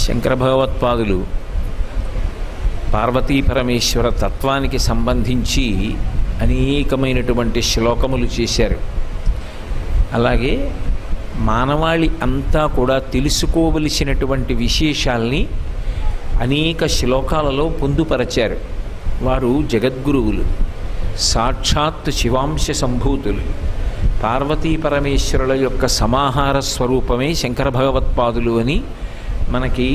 శంకర భగవత్పాదులు పార్వతీ పరమేశ్వర తత్వానికి సంబంధించి అనేకమైనటువంటి శ్లోకములు చేశారు. అలాగే మానవాళి అంతా కూడా తెలుసుకోవలసినటువంటి విశేషాల్ని అనేక శ్లోకాలలో పొందుపరచారు. వారు జగద్గురువులు, సాక్షాత్ శివాంశ సంభూతులు. పార్వతీ పరమేశ్వరుల యొక్క సమాహార స్వరూపమే శంకర భగవత్పాదులు అని మనకి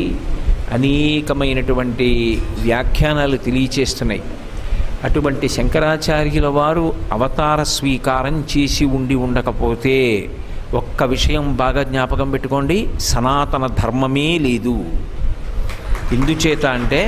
అనేకమైనటువంటి వ్యాఖ్యానాలు తెలియచేస్తున్నాయి. అటువంటి శంకరాచార్యుల వారు అవతార స్వీకారం చేసి ఉండకపోతే ఒక్క విషయం బాగా జ్ఞాపకం పెట్టుకోండి, సనాతన ధర్మమే లేదు. ఎందుచేత అంటే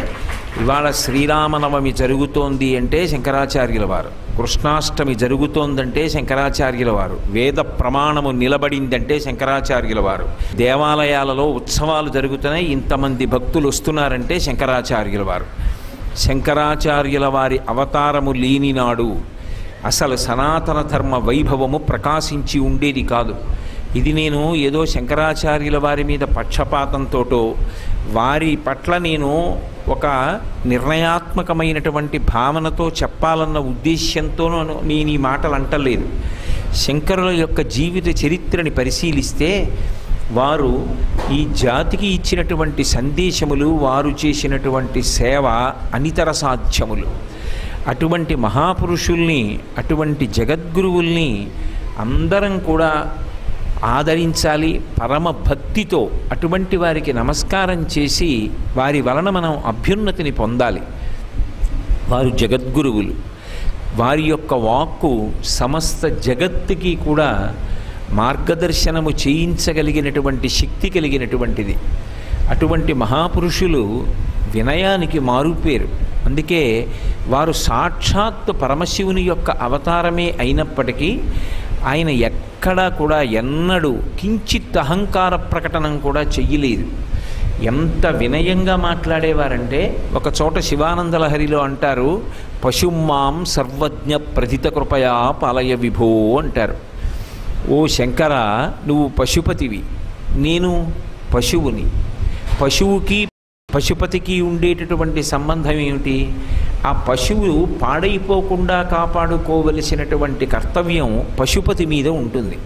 ఇవాళ శ్రీరామనవమి జరుగుతోంది అంటే శంకరాచార్యుల వారు, కృష్ణాష్టమి జరుగుతోందంటే శంకరాచార్యుల వారు, వేద ప్రమాణము నిలబడిందంటే శంకరాచార్యుల వారు, దేవాలయాలలో ఉత్సవాలు జరుగుతున్నాయి, ఇంతమంది భక్తులు వస్తున్నారంటే శంకరాచార్యుల వారు. శంకరాచార్యుల వారి అవతారము లేనినాడు అసలు సనాతన ధర్మ వైభవము ప్రకాశించి ఉండేది కాదు. ఇది నేను ఏదో శంకరాచార్యుల వారి మీద పక్షపాతంతోటో వారి పట్ల నేను ఒక నిర్ణయాత్మకమైనటువంటి భావనతో చెప్పాలన్న ఉద్దేశ్యంతోనూ నేను ఈ మాటలు అంటలేదు. శంకరుల యొక్క జీవిత చరిత్రని పరిశీలిస్తే వారు ఈ జాతికి ఇచ్చినటువంటి సందేశములు, వారు చేసినటువంటి సేవ అనితర సాధ్యములు. అటువంటి మహాపురుషుల్ని, అటువంటి జగద్గురువుల్ని అందరం కూడా ఆదరించాలి. పరమ భక్తితో అటువంటి వారికి నమస్కారం చేసి వారి వలన మనం అభ్యున్నతిని పొందాలి. వారు జగద్గురువులు. వారి యొక్క వాక్కు సమస్త జగత్తుకి కూడా మార్గదర్శనము చేయించగలిగినటువంటి శక్తి కలిగినటువంటిది. అటువంటి మహాపురుషులు వినయానికి మారుపేరు. అందుకే వారు సాక్షాత్ పరమశివుని యొక్క అవతారమే అయినప్పటికీ ఆయన ఎక్కడా కూడా ఎన్నడూ కించిత్ అహంకార ప్రకటనం కూడా చెయ్యలేదు. ఎంత వినయంగా మాట్లాడేవారంటే ఒక చోట శివానందలహరిలో అంటారు, పశుమాం సర్వజ్ఞ ప్రథిత కృపయా పాలయ విభో అంటారు. ఓ శంకర, నువ్వు పశుపతివి, నేను పశువుని. పశువుకి పశుపతికి ఉండేటటువంటి సంబంధం ఏమిటి? ఆ పశువు పాడైపోకుండా కాపాడుకోవలసినటువంటి కర్తవ్యం పశుపతి మీద ఉంటుంది.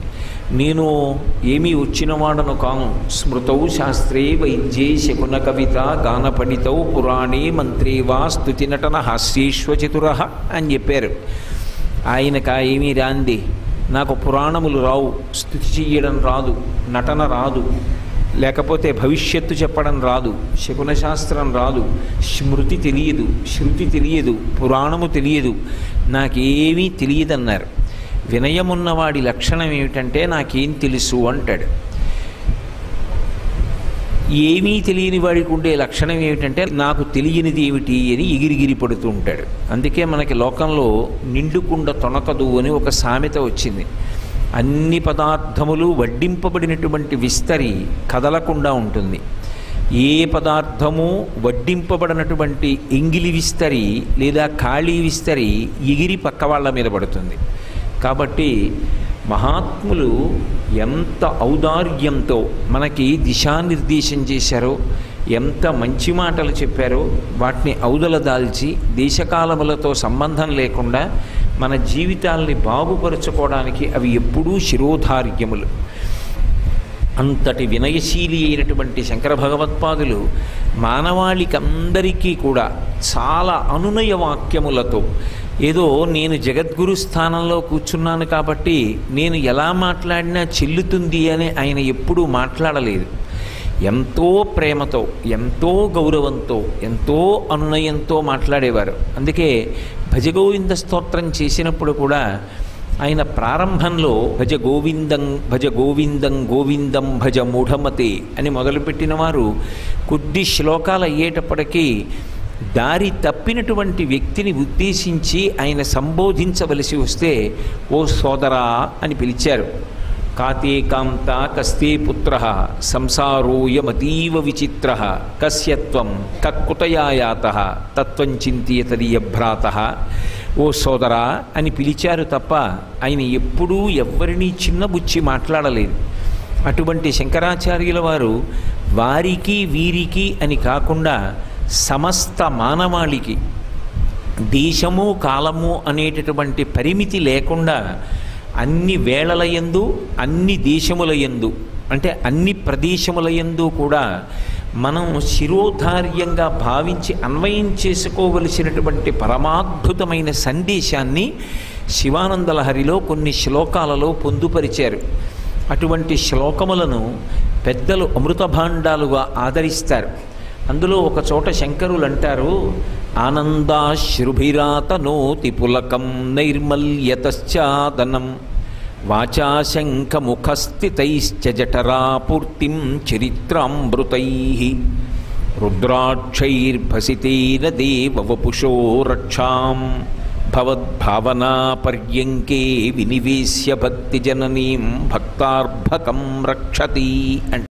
నేను ఏమీ వచ్చినవాడను కాను. స్మృతౌ శాస్త్రే వైద్యే శకున కవిత గాన పండితౌ పురాణే మంత్రే వా స్తుతి నటన హాస్యేశ్వచతుర అని చెప్పారు. ఆయనకా ఏమీ రాంది. నాకు పురాణములు రావు, స్తుతి చెయ్యడం రాదు, నటన రాదు, లేకపోతే భవిష్యత్తు చెప్పడం రాదు, శకునశాస్త్రం రాదు, స్మృతి తెలియదు, శృతి తెలియదు, పురాణము తెలియదు, నాకేమీ తెలియదన్నారు. వినయమున్నవాడి లక్షణం ఏమిటంటే నాకేం తెలుసు అంటాడు. ఏమీ తెలియని వాడికి ఉండే లక్షణం ఏమిటంటే నాకు తెలియనిది ఏమిటి అని ఎగిరిగిరి పడుతూ ఉంటాడు. అందుకే మనకి లోకంలో నిండుకుండ తొణకదు అని ఒక సామెత వచ్చింది. అన్ని పదార్థములు వడ్డింపబడినటువంటి విస్తరి కదలకుండా ఉంటుంది. ఏ పదార్థము వడ్డింపబడినటువంటి ఎంగిలి విస్తరి లేదా ఖాళీ విస్తరి ఎగిరి పక్క వాళ్ళ మీద పడుతుంది. కాబట్టి మహాత్ములు ఎంత ఔదార్యంతో మనకి దిశానిర్దేశం చేశారో, ఎంత మంచి మాటలు చెప్పారో వాటిని ఔదల దాల్చి దేశకాలములతో సంబంధం లేకుండా మన జీవితాల్ని బాగుపరుచుకోవడానికి అవి ఎప్పుడూ శిరోధార్యములు. అంతటి వినయశీలి అయినటువంటి శంకర భగవత్పాదులు మానవాళికందరికీ కూడా చాలా అనునయ వాక్యములతో, ఏదో నేను జగద్గురు స్థానంలో కూర్చున్నాను కాబట్టి నేను ఎలా మాట్లాడినా చెల్లుతుంది అని ఆయన ఎప్పుడూ మాట్లాడలేదు. ఎంతో ప్రేమతో, ఎంతో గౌరవంతో, ఎంతో అనునయంతో మాట్లాడేవారు. అందుకే భజగోవింద స్తోత్రం చేసినప్పుడు కూడా ఆయన ప్రారంభంలో భజ గోవిందం భజ గోవిందం గోవిందం భజ మూఢమతే అని మొదలుపెట్టిన వారు కొద్ది శ్లోకాలు అయ్యేటప్పటికీ దారి తప్పినటువంటి వ్యక్తిని ఉద్దేశించి ఆయన సంబోధించవలసి వస్తే ఓ సోదరా అని పిలిచారు. కాతే కాంత కస్తే పుత్ర సంసారోయమతీవ విచిత్ర కస్యత్వం కక్కుతయాయాత తత్వం చింతయతదీయ భ్రాత. ఓ సోదరా అని పిలిచారు తప్ప ఆయన ఎప్పుడూ ఎవ్వరినీ చిన్నబుచ్చి మాట్లాడలేదు. అటువంటి శంకరాచార్యుల వారు వారికి వీరికి అని కాకుండా సమస్త మానవాళికి దేశము కాలము అనేటటువంటి పరిమితి లేకుండా అన్ని వేళల యందు అన్ని దేశముల యందు అంటే అన్ని ప్రదేశముల యందు కూడా మనం శిరోధార్యంగా భావించి అన్వయం చేసుకోవలసినటువంటి పరమాద్భుతమైన సందేశాన్ని శివానంద లహరిలో కొన్ని శ్లోకాలలో పొందుపరిచారు. అటువంటి శ్లోకములను పెద్దలు అమృత భాండాలుగా ఆదరిస్తారు. అందులో ఒక చోట శంకరులు అంటారు, ఆనందాశ్రుభిరాతనోతి పులకం నైర్మల్యతశ్చాదనం వాచాశంఖముఖస్థితైశ్చ జఠరాపూర్తిం చరిత్రామృతైః రుద్రాక్షైర్భసితేన దేవవపుషో రక్షాం భవద్భావనా పర్యంకే వినివేశ్య భక్తిజననీం భక్తార్భకం రక్షతి అంటే